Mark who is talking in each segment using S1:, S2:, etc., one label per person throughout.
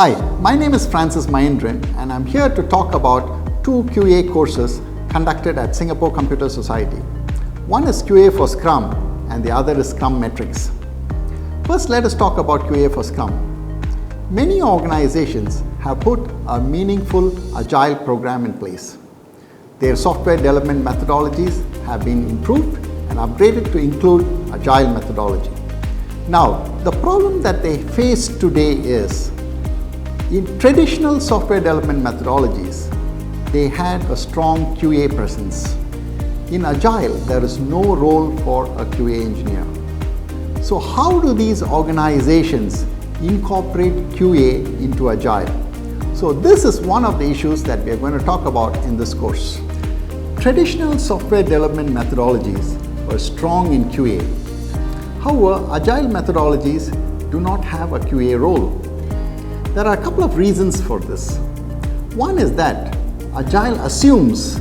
S1: Hi, my name is Mahendran and I'm here to talk about two QA courses conducted at Singapore Computer Society. One is QA for Scrum and the other is Scrum Metrics. First, let us talk about QA for Scrum. Many organizations have put a meaningful Agile program in place. Their software development methodologies have been improved and upgraded to include Agile methodology. Now, the problem that they face today is, in traditional software development methodologies, they had a strong QA presence. In Agile, there is no role for a QA engineer. So how do these organizations incorporate QA into Agile? So this is one of the issues that we are going to talk about in this course. Traditional software development methodologies were strong in QA. However, Agile methodologies do not have a QA role. There are a couple of reasons for this. One is that Agile assumes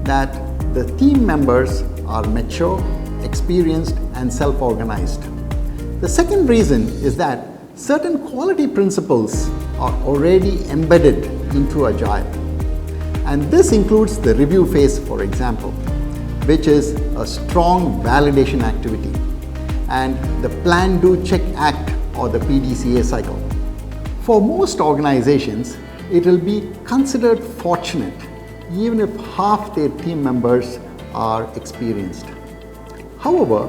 S1: that the team members are mature, experienced, and self-organized. The second reason is that certain quality principles are already embedded into Agile. And this includes the review phase, for example, which is a strong validation activity, and the Plan, Do, Check, Act or the PDCA cycle. For most organizations, it will be considered fortunate even if half their team members are experienced. However,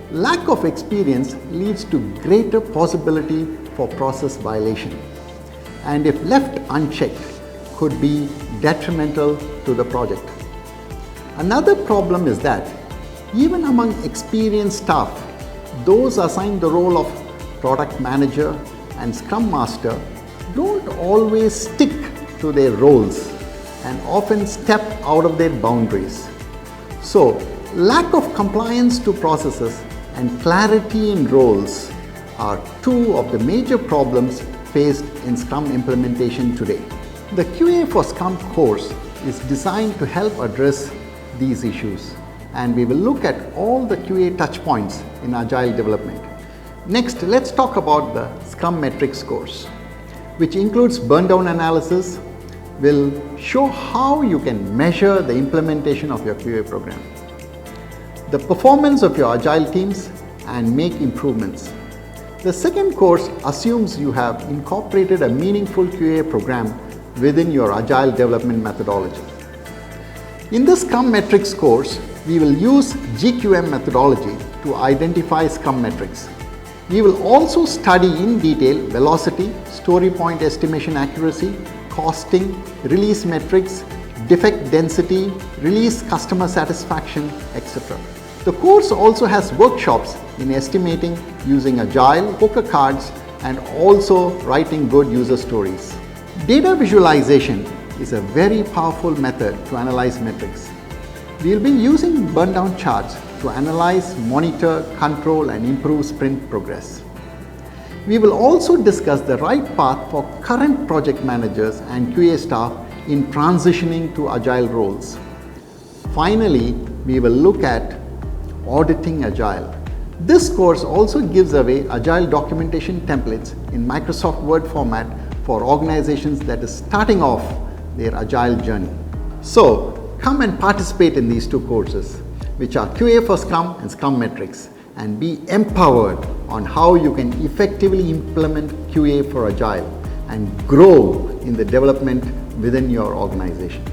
S1: lack of experience leads to greater possibility for process violation, and if left unchecked, could be detrimental to the project. Another problem is that even among experienced staff, those assigned the role of product manager and Scrum Master don't always stick to their roles and often step out of their boundaries. So, lack of compliance to processes and clarity in roles are two of the major problems faced in Scrum implementation today. The QA for Scrum course is designed to help address these issues, and we will look at all the QA touch points in Agile development. Next, let's talk about the Scrum Metrics course, which includes burn-down analysis, will show how you can measure the implementation of your QA program, the performance of your Agile teams, and make improvements. The second course assumes you have incorporated a meaningful QA program within your Agile development methodology. In the Scrum Metrics course, we will use GQM methodology to identify Scrum metrics. We will also study in detail velocity, story point estimation accuracy, costing, release metrics, defect density, release customer satisfaction, etc. The course also has workshops in estimating using Agile, poker cards, and also writing good user stories. Data visualization is a very powerful method to analyze metrics. We will be using burn-down charts to analyze, monitor, control, and improve sprint progress. We will also discuss the right path for current project managers and QA staff in transitioning to Agile roles. Finally, we will look at auditing Agile. This course also gives away Agile documentation templates in Microsoft Word format for organizations that is starting off their Agile journey. So, come and participate in these two courses, which are QA for Scrum and Scrum Metrics, and be empowered on how you can effectively implement QA for Agile and grow in the development within your organization.